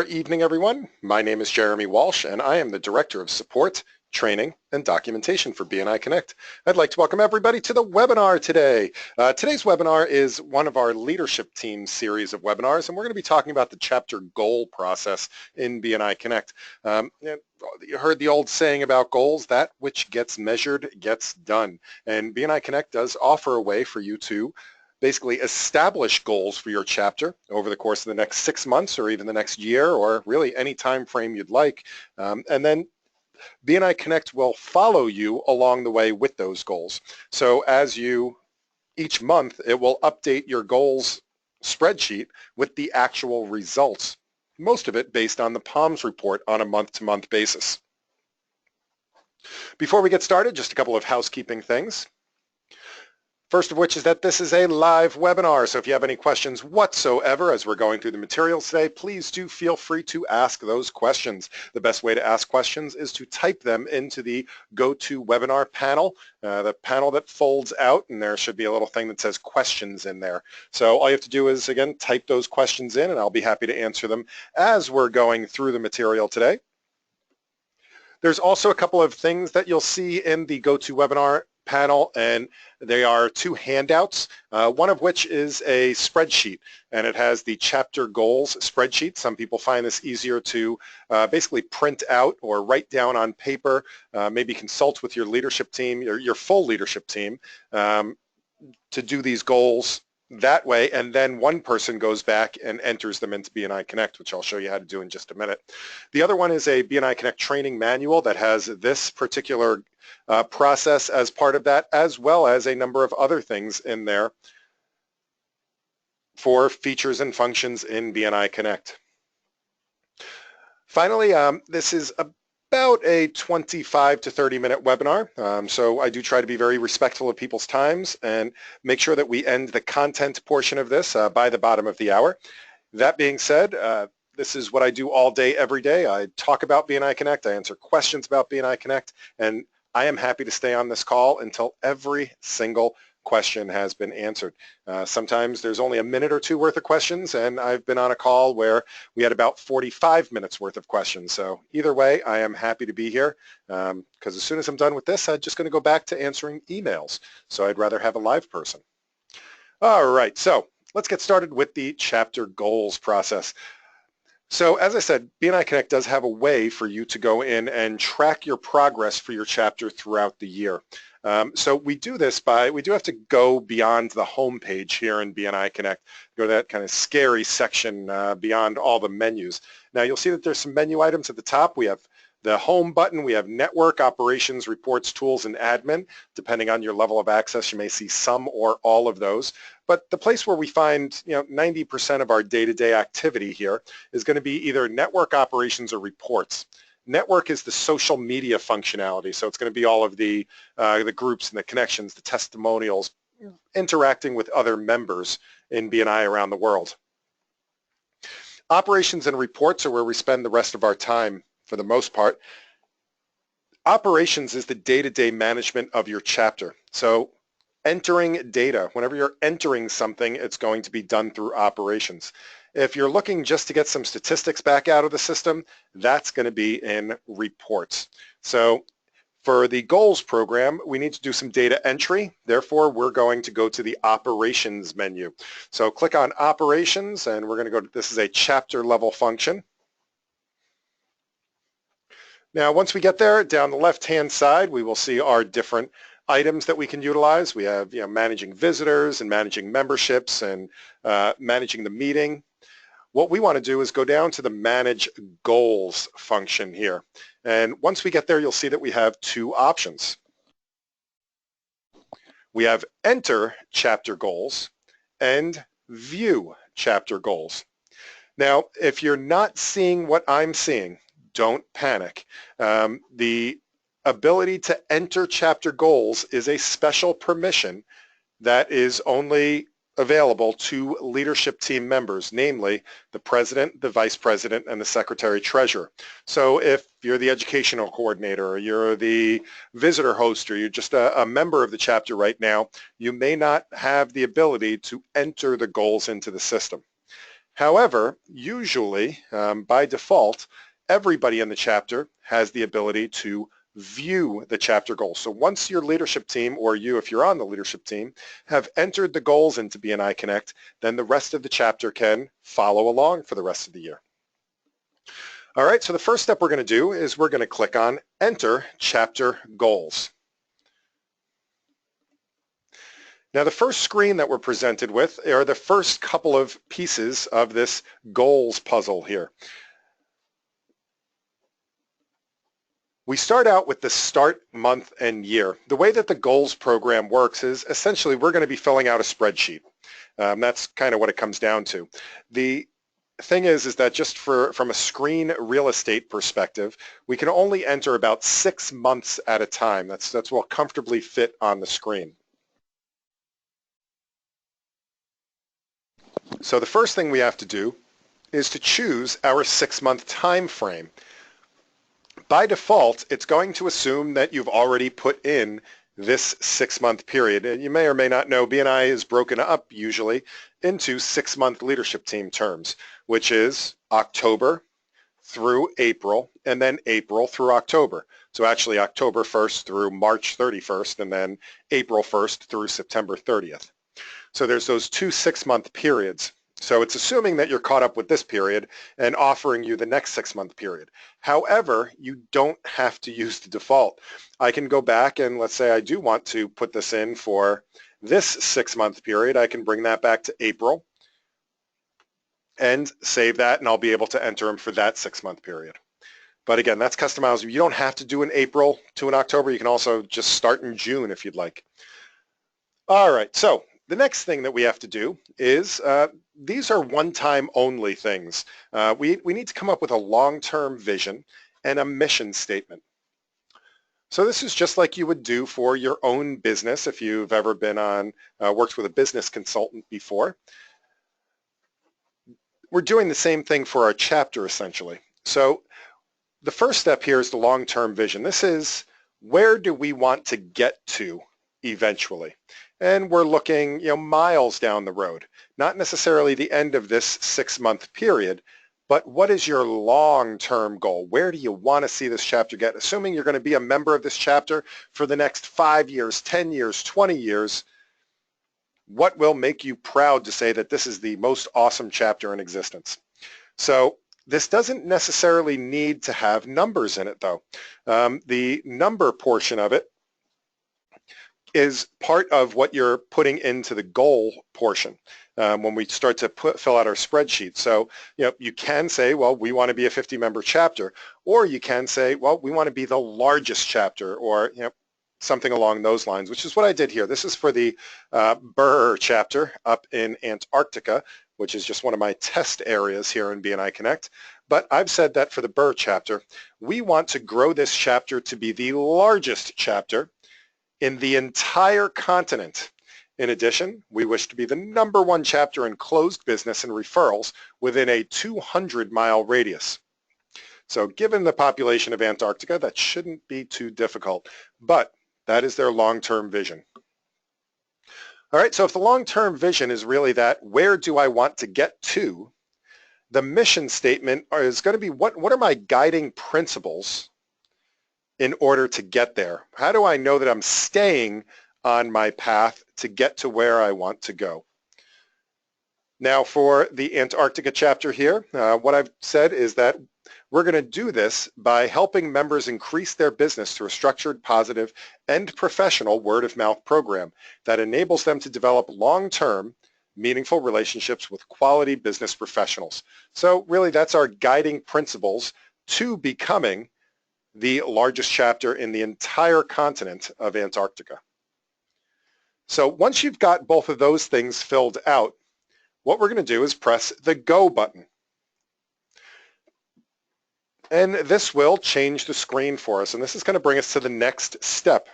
evening, everyone. My name is Jeremy Walsh, and I am the Director of Support, Training, and Documentation for BNI Connect. I'd like to welcome everybody to the webinar today. Today's webinar is one of our leadership team series of webinars, and we're going to be talking about the chapter goal process in BNI Connect. You heard the old saying about goals, that which gets measured gets done. And BNI Connect does offer a way for you to basically establish goals for your chapter over the course of the next 6 months or even the next year or really any time frame you'd like. And then BNI Connect will follow you along the way with those goals. So each month, it will update your goals spreadsheet with the actual results, most of it based on the POMS report on a month-to-month basis. Before we get started, just a couple of housekeeping things. First of which is that this is a live webinar, so if you have any questions whatsoever as we're going through the materials today, please do feel free to ask those questions. The best way to ask questions is to type them into the GoToWebinar panel, the panel that folds out, and there should be a little thing that says questions in there. So all you have to do is, again, type those questions in, and I'll be happy to answer them as we're going through the material today. There's also a couple of things that you'll see in the GoToWebinar panel, and they are two handouts, one of which is a spreadsheet, and it has the chapter goals spreadsheet. Some people find this easier to basically print out or write down on paper, maybe consult with your leadership team, your full leadership team, to do these goals that way, and then one person goes back and enters them into BNI Connect, which I'll show you how to do in just a minute. The other one is a BNI Connect training manual that has this particular process as part of that, as well as a number of other things in there for features and functions in BNI Connect. Finally, this is about a 25 to 30-minute webinar, so I do try to be very respectful of people's times and make sure that we end the content portion of this by the bottom of the hour. That being said, this is what I do all day, every day. I talk about BNI Connect, I answer questions about BNI Connect, and I am happy to stay on this call until every single question has been answered. Sometimes there's only a minute or two worth of questions, and I've been on a call where we had about 45 minutes worth of questions. So either way, I am happy to be here because as soon as I'm done with this, I'm just going to go back to answering emails. So I'd rather have a live person. All right, so let's get started with the chapter goals process. So as I said, BNI Connect does have a way for you to go in and track your progress for your chapter throughout the year. So we do this we do have to go beyond the home page here in BNI Connect, go to that kind of scary section beyond all the menus. Now you'll see that there's some menu items at the top. We have the home button, we have network, operations, reports, tools, and admin. Depending on your level of access, you may see some or all of those. But the place where we find 90% of our day-to-day activity here is going to be either network, operations, or reports. Network is the social media functionality, so it's going to be all of the groups and the connections, the testimonials, interacting with other members in BNI around the world. Operations and reports are where we spend the rest of our time for the most part. Operations is the day-to-day management of your chapter. So entering data, whenever you're entering something, it's going to be done through operations. If you're looking just to get some statistics back out of the system, that's going to be in reports. So for the goals program, we need to do some data entry. Therefore, we're going to go to the operations menu. So click on operations, and we're going to go to, this is a chapter level function. Now, once we get there, down the left-hand side, we will see our different items that we can utilize. We have managing visitors and managing memberships and managing the meeting. What we want to do is go down to the Manage Goals function here. And once we get there, you'll see that we have two options. We have Enter Chapter Goals and View Chapter Goals. Now, if you're not seeing what I'm seeing, don't panic. The ability to enter chapter goals is a special permission that is only available to leadership team members, namely the president, the vice president, and the secretary treasurer. So if you're the educational coordinator, or you're the visitor host, or you're just a member of the chapter right now, you may not have the ability to enter the goals into the system. However, usually, by default, everybody in the chapter has the ability to view the chapter goals. So once your leadership team, or you if you're on the leadership team, have entered the goals into BNI Connect, then the rest of the chapter can follow along for the rest of the year. All right, so the first step we're going to do is we're going to click on Enter Chapter Goals. Now the first screen that we're presented with are the first couple of pieces of this goals puzzle here. We start out with the start, month, and year. The way that the goals program works is essentially we're going to be filling out a spreadsheet. That's kind of what it comes down to. The thing is that just from a screen real estate perspective, we can only enter about 6 months at a time. That's what will comfortably fit on the screen. So the first thing we have to do is to choose our 6-month time frame. By default, it's going to assume that you've already put in this 6-month period. And you may or may not know BNI is broken up usually into 6-month leadership team terms, which is October through April and then April through October. So actually October 1st through March 31st and then April 1st through September 30th. So there's those 2 6-month periods. So it's assuming that you're caught up with this period and offering you the next 6-month period. However, you don't have to use the default. I can go back and let's say I do want to put this in for this 6-month period. I can bring that back to April and save that, and I'll be able to enter them for that 6-month period. But again, that's customizable. You don't have to do an April to an October. You can also just start in June if you'd like. All right, so the next thing that we have to do is these are one-time only things. We need to come up with a long-term vision and a mission statement. So this is just like you would do for your own business if you've ever been on, worked with a business consultant before. We're doing the same thing for our chapter essentially. So the first step here is the long-term vision. This is where do we want to get to eventually? And we're looking, miles down the road, not necessarily the end of this 6-month period, but what is your long-term goal? Where do you want to see this chapter get? Assuming you're going to be a member of this chapter for the next 5 years, 10 years, 20 years, what will make you proud to say that this is the most awesome chapter in existence? So this doesn't necessarily need to have numbers in it though. The number portion of it is part of what you're putting into the goal portion when we start to fill out our spreadsheet. So, you can say, well, we want to be a 50-member chapter, or you can say, well, we want to be the largest chapter, or something along those lines, which is what I did here. This is for the Burr chapter up in Antarctica, which is just one of my test areas here in BNI Connect. But I've said that for the Burr chapter, we want to grow this chapter to be the largest chapter in the entire continent. In addition, we wish to be the #1 chapter in closed business and referrals within a 200-mile radius. So given the population of Antarctica, that shouldn't be too difficult, but that is their long-term vision. All right, so if the long-term vision is really that, where do I want to get to? The mission statement is going to be what are my guiding principles in order to get there? How do I know that I'm staying on my path to get to where I want to go? Now for the Antarctica chapter here, what I've said is that we're going to do this by helping members increase their business through a structured, positive, and professional word-of-mouth program that enables them to develop long-term, meaningful relationships with quality business professionals. So really that's our guiding principles to becoming the largest chapter in the entire continent of Antarctica. So once you've got both of those things filled out, what we're going to do is press the Go button. And this will change the screen for us, and this is going to bring us to the next step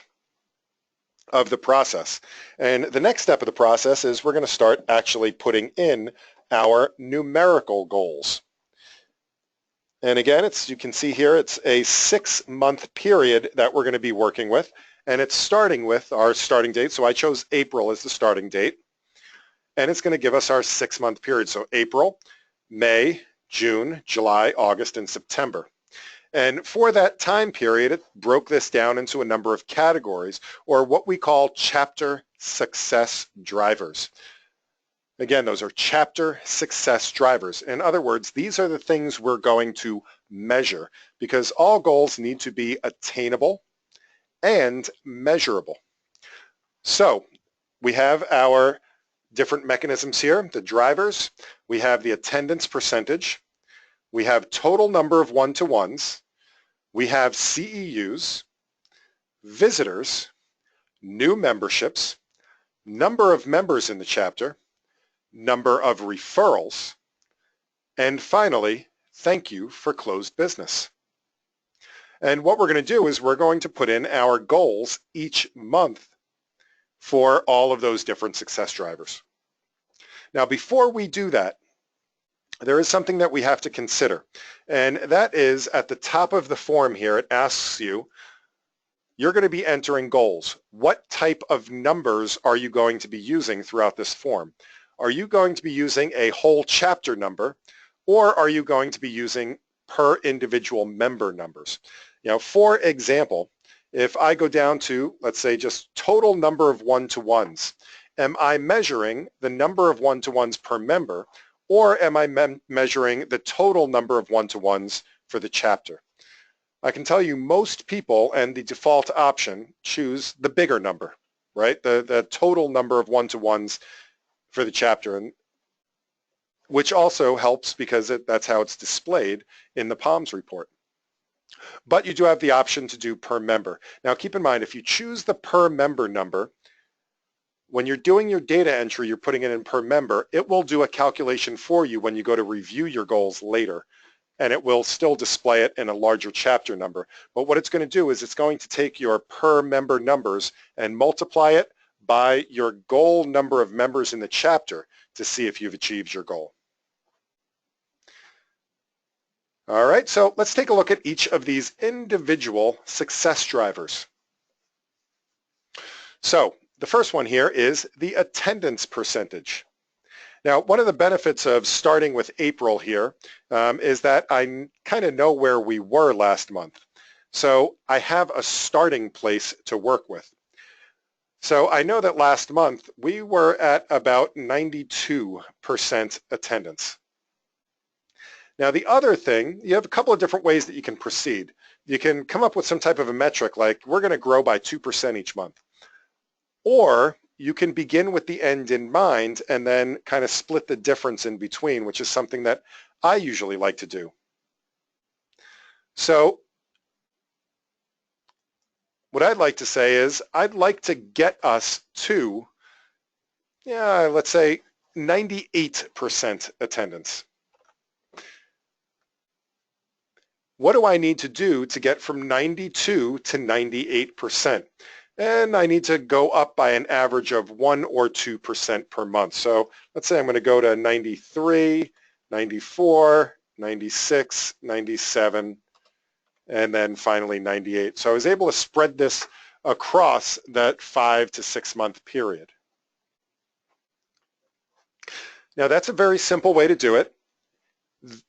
of the process. And the next step of the process is we're going to start actually putting in our numerical goals. And again, you can see here, it's a 6-month period that we're going to be working with, and it's starting with our starting date. So I chose April as the starting date, and it's going to give us our 6-month period. So April, May, June, July, August, and September. And for that time period, it broke this down into a number of categories, or what we call chapter success drivers. Again, those are chapter success drivers. In other words, these are the things we're going to measure because all goals need to be attainable and measurable. So we have our different mechanisms here, the drivers. We have the attendance percentage. We have total number of one-to-ones. We have CEUs, visitors, new memberships, number of members in the chapter, number of referrals, and finally, thank you for closed business. And what we're going to do is we're going to put in our goals each month for all of those different success drivers. Now, before we do that, there is something that we have to consider, and that is at the top of the form here, it asks you, you're going to be entering goals. What type of numbers are you going to be using throughout this form? Are you going to be using a whole chapter number, or are you going to be using per individual member numbers? For example, if I go down to, let's say, just total number of one-to-ones, am I measuring the number of one-to-ones per member, or am I measuring the total number of one-to-ones for the chapter? I can tell you most people, and the default option, choose the bigger number, right? The total number of one-to-ones for the chapter, and which also helps because that's how it's displayed in the POMS report. But you do have the option to do per member. Now keep in mind, if you choose the per member number, when you're doing your data entry, you're putting it in per member, it will do a calculation for you when you go to review your goals later, and it will still display it in a larger chapter number. But what it's going to do is it's going to take your per member numbers and multiply it by your goal number of members in the chapter to see if you've achieved your goal. All right, so let's take a look at each of these individual success drivers. So the first one here is the attendance percentage. Now, one of the benefits of starting with April here is that I kind of know where we were last month. So I have a starting place to work with. So I know that last month we were at about 92% attendance. Now the other thing, you have a couple of different ways that you can proceed. You can come up with some type of a metric like we're going to grow by 2% each month. Or you can begin with the end in mind and then kind of split the difference in between, which is something that I usually like to do. So what I'd like to say is I'd like to get us to, let's say 98% attendance. What do I need to do to get from 92 to 98%? And I need to go up by an average of 1 or 2% per month. So let's say I'm going to go to 93, 94, 96, 97, and then finally 98. So I was able to spread this across that 5 to 6 month period. Now that's a very simple way to do it.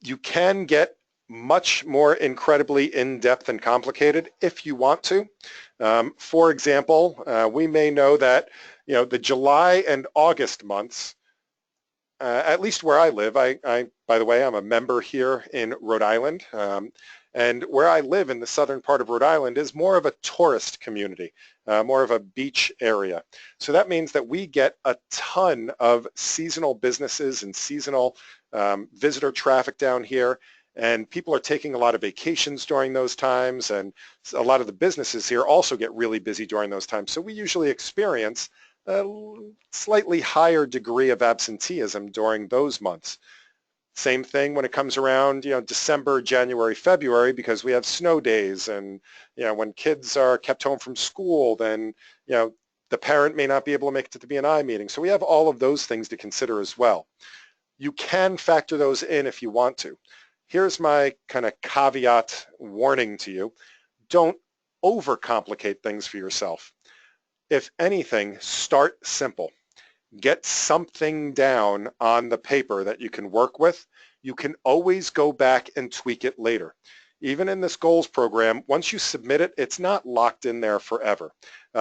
You can get much more incredibly in-depth and complicated if you want to. For example, we may know that the July and August months, at least where I live, by the way, I'm a member here in Rhode Island, and where I live in the southern part of Rhode Island is more of a tourist community, more of a beach area. So that means that we get a ton of seasonal businesses and seasonal visitor traffic down here. And people are taking a lot of vacations during those times, and a lot of the businesses here also get really busy during those times. So we usually experience a slightly higher degree of absenteeism during those months. Same thing when it comes around, December, January, February, because we have snow days, and when kids are kept home from school, then the parent may not be able to make it to the B&I meeting. So we have all of those things to consider as well. You can factor those in if you want to. Here's my kind of caveat warning to you. Don't overcomplicate things for yourself. If anything, start simple. Get something down on the paper that you can work with. you can always go back and tweak it later. Even in this goals program, once you submit it, it's not locked in there forever.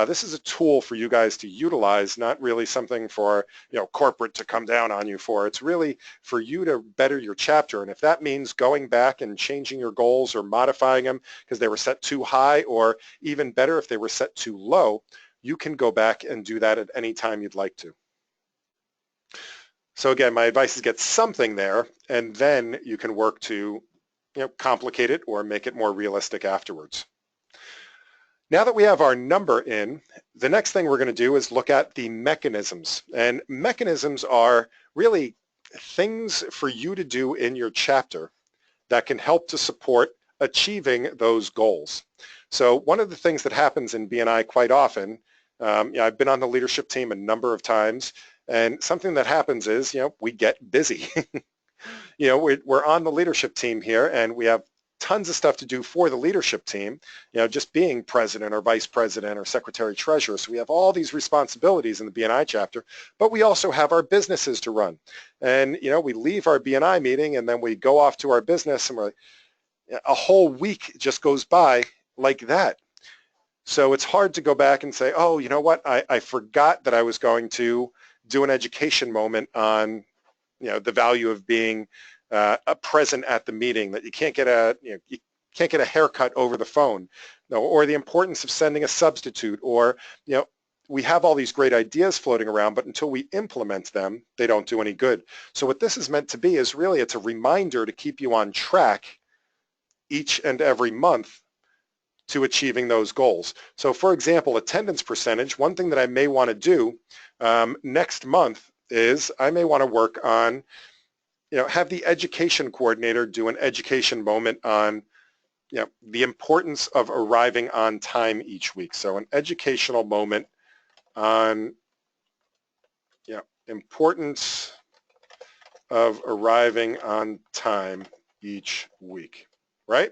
This is a tool for you guys to utilize, not really something for corporate to come down on you for. It's really for you to better your chapter. And if that means going back and changing your goals or modifying them because they were set too high, or even better if they were set too low, you can go back and do that at any time you'd like to. So again, my advice is get something there, and then you can work to complicate it or make it more realistic afterwards. Now that we have our number in, the next thing we're going to do is look at the mechanisms. And mechanisms are really things for you to do in your chapter that can help to support achieving those goals. So one of the things that happens in BNI quite often, I've been on the leadership team a number of times, and something that happens is, we get busy. We're on the leadership team here, and we have tons of stuff to do for the leadership team, just being president or vice president or secretary treasurer. So we have all these responsibilities in the BNI chapter, but we also have our businesses to run. And, we leave our BNI meeting and then we go off to our business, and a whole week just goes by like that. So it's hard to go back and say, oh, you know what, I forgot that I was going to do an education moment on the value of being present at the meeting, that you can't get a haircut over the phone, or the importance of sending a substitute, or we have all these great ideas floating around, but until we implement them, they don't do any good. So what this is meant to be is really, it's a reminder to keep you on track each and every month to achieving those goals. So for example, attendance percentage, one thing that I may want to do next month is I may want to work on, have the education coordinator do an education moment on, the importance of arriving on time each week. So an educational moment on, importance of arriving on time each week, right?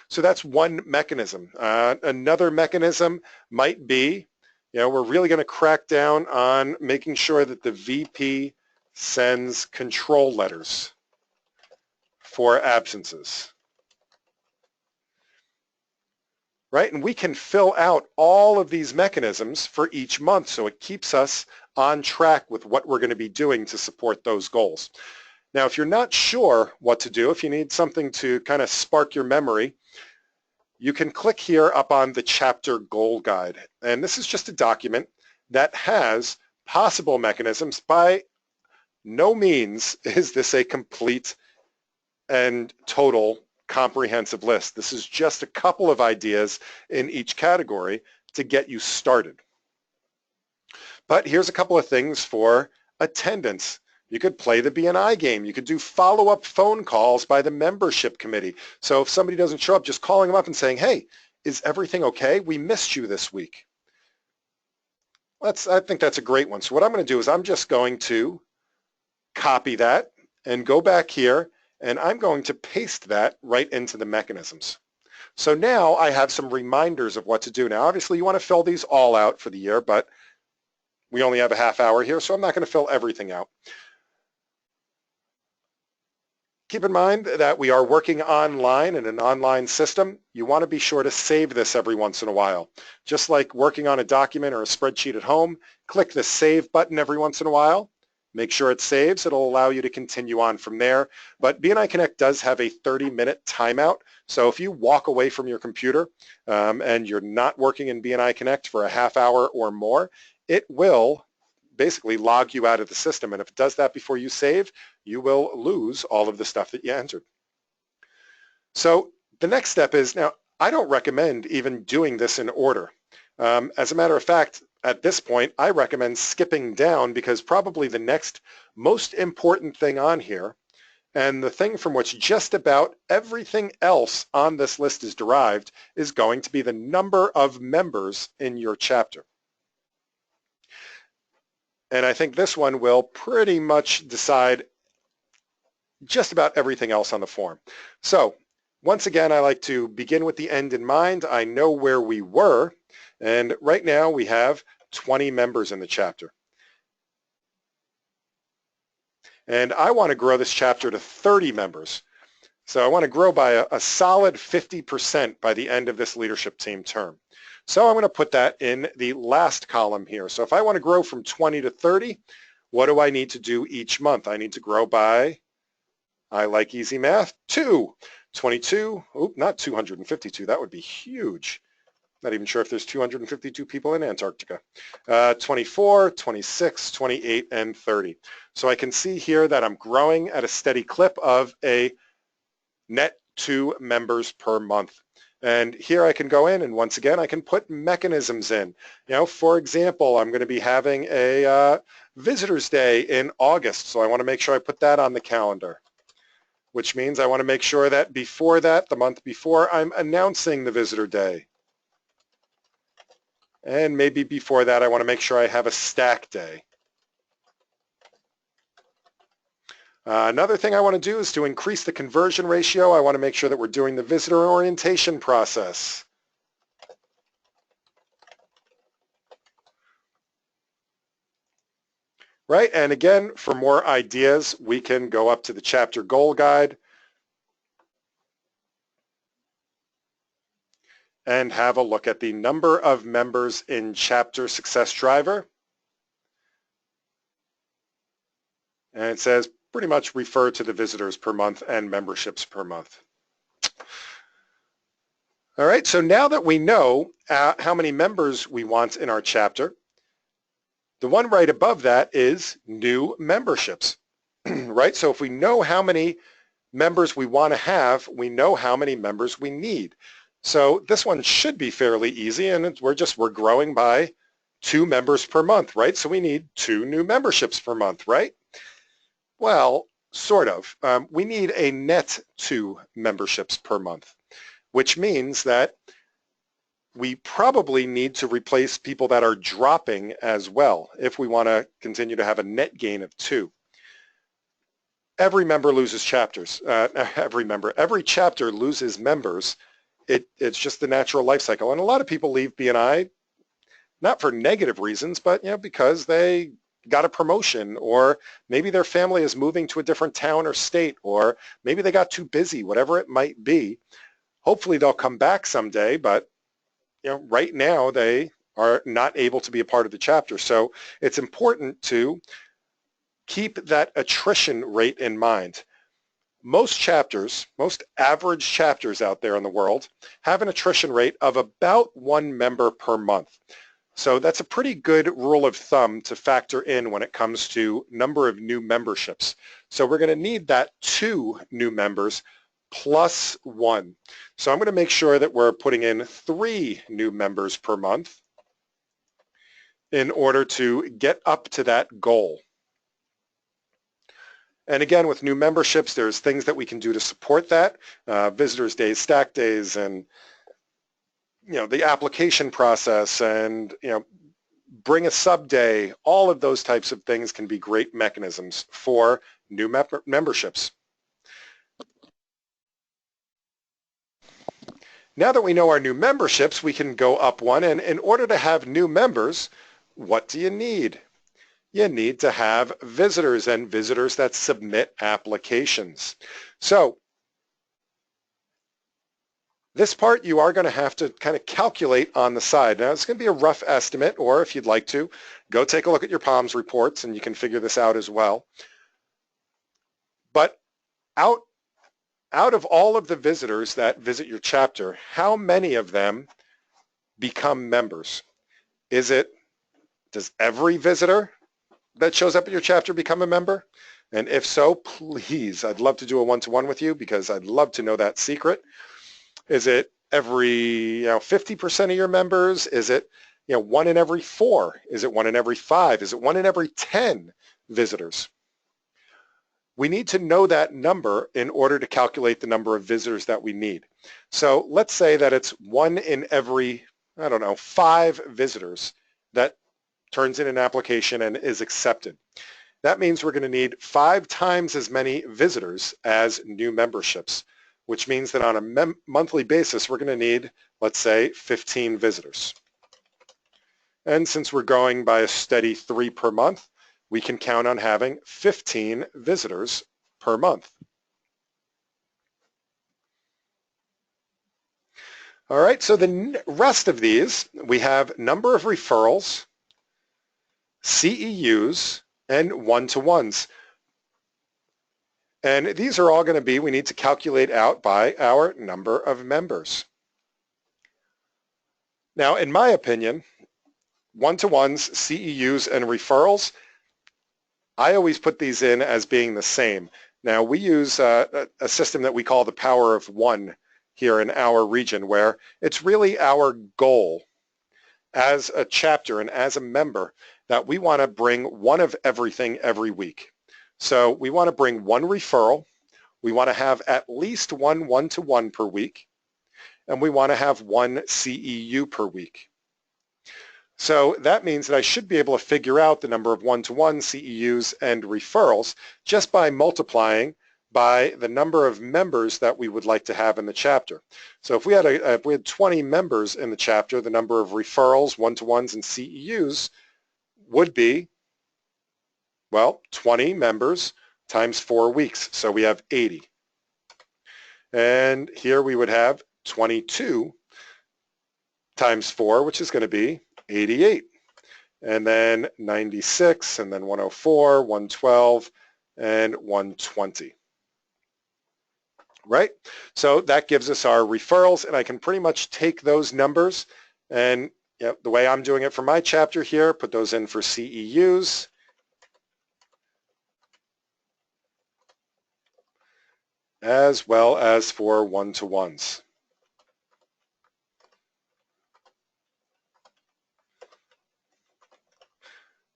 So that's one mechanism. Another mechanism might be, we're really going to crack down on making sure that the VP sends control letters for absences, right? And we can fill out all of these mechanisms for each month, so it keeps us on track with what we're going to be doing to support those goals. Now, if you're not sure what to do, if you need something to kind of spark your memory, you can click here up on the chapter goal guide. And this is just a document that has possible mechanisms. By no means is this a complete and total comprehensive list. This is just a couple of ideas in each category to get you started. But here's a couple of things for attendance. You could play the BNI game. You could do follow-up phone calls by the membership committee. So if somebody doesn't show up, just calling them up and saying, hey, is everything okay? We missed you this week. I think that's a great one. So what I'm going to do is I'm just going to copy that and go back here, and I'm going to paste that right into the mechanisms. So now I have some reminders of what to do. Now, obviously, you want to fill these all out for the year, but we only have a half hour here, so I'm not going to fill everything out. Keep in mind that we are working online in an online system. You want to be sure to save this every once in a while. Just like working on a document or a spreadsheet at home, click the Save button every once in a while. Make sure it saves. It'll allow you to continue on from there. But BNI Connect does have a 30-minute timeout. So if you walk away from your computer and you're not working in BNI Connect for a half hour or more, it will basically log you out of the system. And if it does that before you save, you will lose all of the stuff that you entered. So the next step is, now, I don't recommend even doing this in order. As a matter of fact, at this point, I recommend skipping down, because probably the next most important thing on here, and the thing from which just about everything else on this list is derived, is going to be the number of members in your chapter. And I think this one will pretty much decide just about everything else on the form. So once again, I like to begin with the end in mind. I know where we were, and right now we have 20 members in the chapter. And I want to grow this chapter to 30 members. So I want to grow by a solid 50% by the end of this leadership team term. So I'm going to put that in the last column here. So if I want to grow from 20 to 30, what do I need to do each month? I need to grow by, I like easy math, 2. 22, not 252, that would be huge. Not even sure if there's 252 people in Antarctica. 24, 26, 28, and 30. So I can see here that I'm growing at a steady clip of a net 2 members per month. And here I can go in and once again I can put mechanisms in. For example, I'm going to be having a Visitors Day in August, so I want to make sure I put that on the calendar, which means I want to make sure that before that, the month before, I'm announcing the Visitor Day. And maybe before that I want to make sure I have a stack day. Another thing I want to do is to increase the conversion ratio. I want to make sure that we're doing the visitor orientation process. Right, and again, for more ideas, we can go up to the chapter goal guide and have a look at the number of members in chapter success driver. And it says pretty much refer to the visitors per month and memberships per month. All right, so now that we know how many members we want in our chapter, the one right above that is new memberships, right? So if we know how many members we want to have, we know how many members we need. So this one should be fairly easy, and we're growing by 2 members per month, right? So we need 2 new memberships per month, right? Well, sort of. We need a net 2 memberships per month, which means that we probably need to replace people that are dropping as well if we want to continue to have a net gain of 2. Every member loses chapters. Every chapter loses members. It's just the natural life cycle. And a lot of people leave BNI not for negative reasons, but because they got a promotion, or maybe their family is moving to a different town or state, or maybe they got too busy, whatever it might be. Hopefully they'll come back someday, but right now they are not able to be a part of the chapter. So it's important to keep that attrition rate in mind. Most chapters, most average chapters out there in the world, have an attrition rate of about 1 member per month. So that's a pretty good rule of thumb to factor in when it comes to number of new memberships. So we're going to need that 2 new members plus 1. So I'm going to make sure that we're putting in 3 new members per month in order to get up to that goal. And again, with new memberships, there's things that we can do to support that. Visitors Days, stack days, and the application process, and bring a sub day. All of those types of things can be great mechanisms for new memberships. Now that we know our new memberships, we can go up one, and in order to have new members, what do you need? You need to have visitors, and visitors that submit applications. So this part you are going to have to kind of calculate on the side. Now it's going to be a rough estimate, or if you'd like to, go take a look at your POMS reports and you can figure this out as well. But out of all of the visitors that visit your chapter, how many of them become members? Does every visitor that shows up at your chapter become a member? And if so, please, I'd love to do a one-to-one with you, because I'd love to know that secret. Is it every 50% of your members? Is it 1 in every 4? Is it 1 in every 5? Is it 1 in every 10 visitors? We need to know that number in order to calculate the number of visitors that we need. So let's say that it's 1 in every, 5 visitors that turns in an application and is accepted. That means we're going to need 5 times as many visitors as new memberships, which means that on a monthly basis, we're going to need, let's say, 15 visitors. And since we're going by a steady 3 per month, we can count on having 15 visitors per month. All right, so the rest of these, we have number of referrals, CEUs, and one-to-ones. And these are all going to be, we need to calculate out by our number of members. Now, in my opinion, one-to-ones, CEUs, and referrals, I always put these in as being the same. Now, we use a system that we call the power of one here in our region, where it's really our goal as a chapter and as a member that we want to bring one of everything every week. So we want to bring one referral, we want to have at least one one-to-one per week, and we want to have one CEU per week. So that means that I should be able to figure out the number of one-to-one CEUs and referrals just by multiplying by the number of members that we would like to have in the chapter. So if we had 20 members in the chapter, the number of referrals, one-to-ones, and CEUs would be, well, 20 members times 4 weeks. So we have 80. And here we would have 22 times 4, which is going to be 88. And then 96, and then 104, 112, and 120. Right? So that gives us our referrals, and I can pretty much take those numbers and the way I'm doing it for my chapter here, put those in for CEUs. As well as for one-to-ones.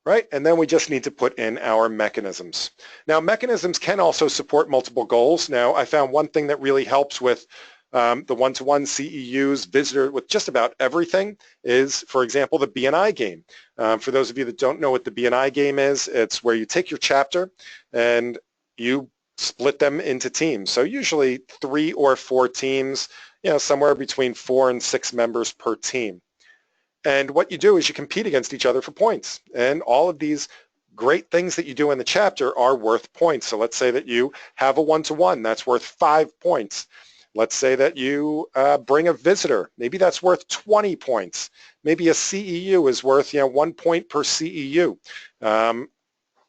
Right? And then we just need to put in our mechanisms. Now, mechanisms can also support multiple goals. Now, I found one thing that really helps with the one-to-one CEUs, visitor, with just about everything is, for example, the BNI game. For those of you that don't know what the BNI game is, it's where you take your chapter and you split them into teams. So usually 3 or 4 teams, somewhere between 4 and 6 members per team. And what you do is you compete against each other for points. And all of these great things that you do in the chapter are worth points. So let's say that you have a one-to-one, that's worth 5 points. Let's say that you bring a visitor, maybe that's worth 20 points. Maybe a CEU is worth 1 point per CEU.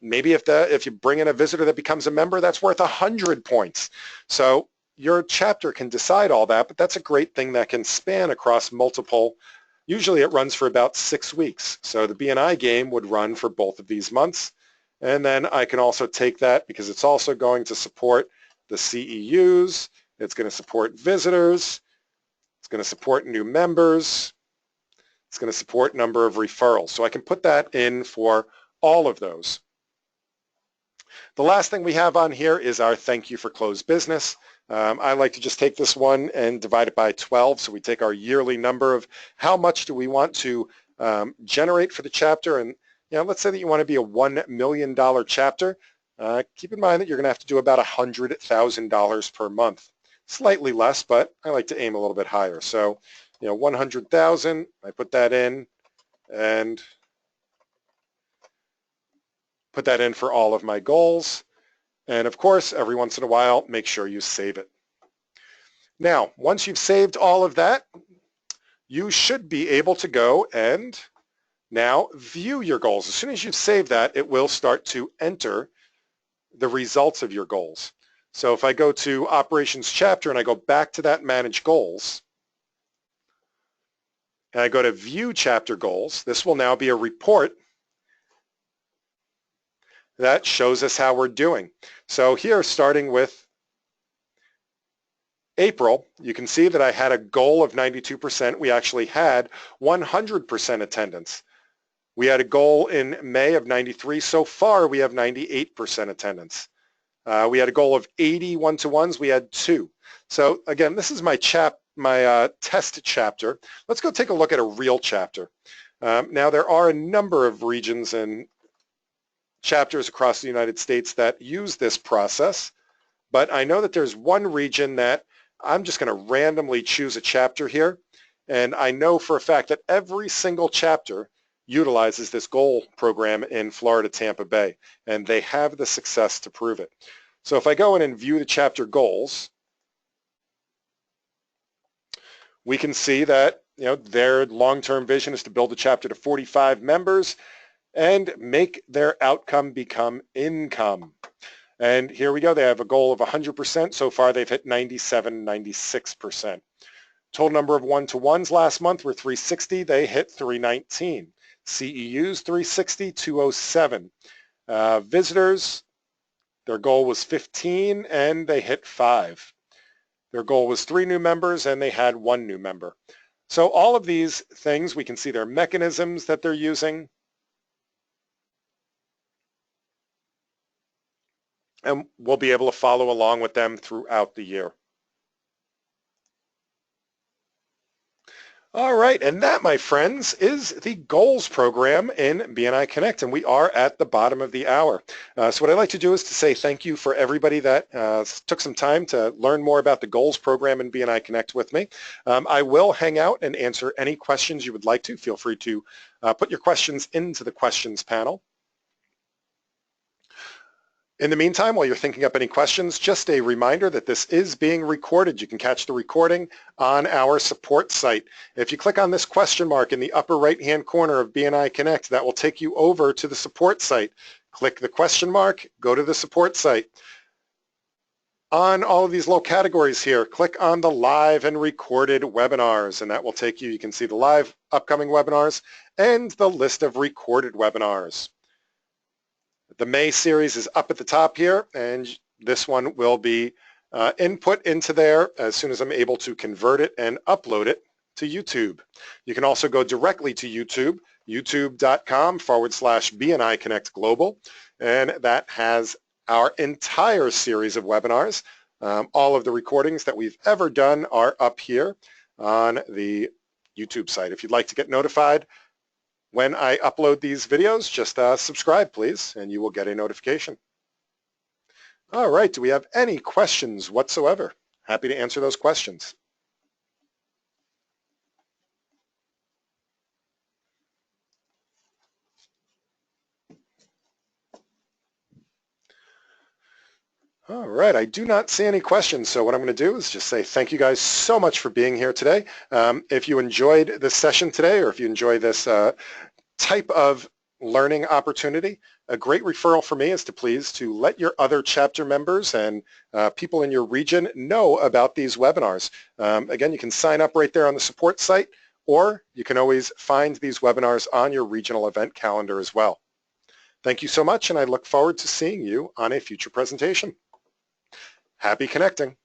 Maybe if you bring in a visitor that becomes a member, that's worth 100 points. So your chapter can decide all that, but that's a great thing that can span across multiple. Usually it runs for about 6 weeks. So the BNI game would run for both of these months. And then I can also take that because it's also going to support the CEUs. It's going to support visitors. It's going to support new members. It's going to support number of referrals. So I can put that in for all of those. The last thing we have on here is our thank you for closed business. I like to just take this one and divide it by 12. So we take our yearly number of how much do we want to generate for the chapter. And let's say that you want to be a $1 million chapter. Keep in mind that you're going to have to do about $100,000 per month. Slightly less, but I like to aim a little bit higher. So 100,000, I put that in and put that in for all of my goals. And of course, every once in a while, make sure you save it. Now, once you've saved all of that, you should be able to go and now view your goals. As soon as you've saved that, it will start to enter the results of your goals. So if I go to Operations Chapter and I go back to that Manage Goals, and I go to View Chapter Goals, this will now be a report that shows us how we're doing. So here, starting with April, you can see that I had a goal of 92%. We actually had 100% attendance. We had a goal in May of 93. So far, we have 98% attendance. We had a goal of 80 one-to-ones. We had 2. So again, this is my test chapter. Let's go take a look at a real chapter. Now, there are a number of regions and chapters across the United States that use this process, but I know that there's one region that I'm just going to randomly choose a chapter here, and I know for a fact that every single chapter utilizes this goal program in Florida, Tampa Bay, and they have the success to prove it. So if I go in and view the chapter goals, we can see that their long-term vision is to build the chapter to 45 members and make their outcome become income. And here we go. They have a goal of 100%. So far, they've hit 97, 96%. Total number of one-to-ones last month were 360. They hit 319. CEUs, 360, 207. Visitors, their goal was 15, and they hit 5. Their goal was 3 new members, and they had 1 new member. So all of these things, we can see their mechanisms that they're using. And we'll be able to follow along with them throughout the year. All right, and that, my friends, is the goals program in BNI Connect, and we are at the bottom of the hour. So what I'd like to do is to say thank you for everybody that took some time to learn more about the goals program in BNI Connect with me. I will hang out and answer any questions you would like to. Feel free to put your questions into the questions panel. In the meantime, while you're thinking up any questions, just a reminder that this is being recorded. You can catch the recording on our support site. If you click on this question mark in the upper right-hand corner of BNI Connect, that will take you over to the support site. Click the question mark, go to the support site. On all of these little categories here, click on the live and recorded webinars, and that will take you, you can see the live upcoming webinars and the list of recorded webinars. The May series is up at the top here, and this one will be input into there as soon as I'm able to convert it and upload it to YouTube. You can also go directly to YouTube, youtube.com/BNI Connect Global, and that has our entire series of webinars. All of the recordings that we've ever done are up here on the YouTube site. If you'd like to get notified when I upload these videos, just subscribe, please, and you will get a notification. All right, do we have any questions whatsoever? Happy to answer those questions. All right, I do not see any questions, so what I'm going to do is just say thank you guys so much for being here today. If you enjoyed this session today, or if you enjoy this type of learning opportunity, a great referral for me is to please to let your other chapter members and people in your region know about these webinars. Again, you can sign up right there on the support site, or you can always find these webinars on your regional event calendar as well. Thank you so much, and I look forward to seeing you on a future presentation. Happy connecting.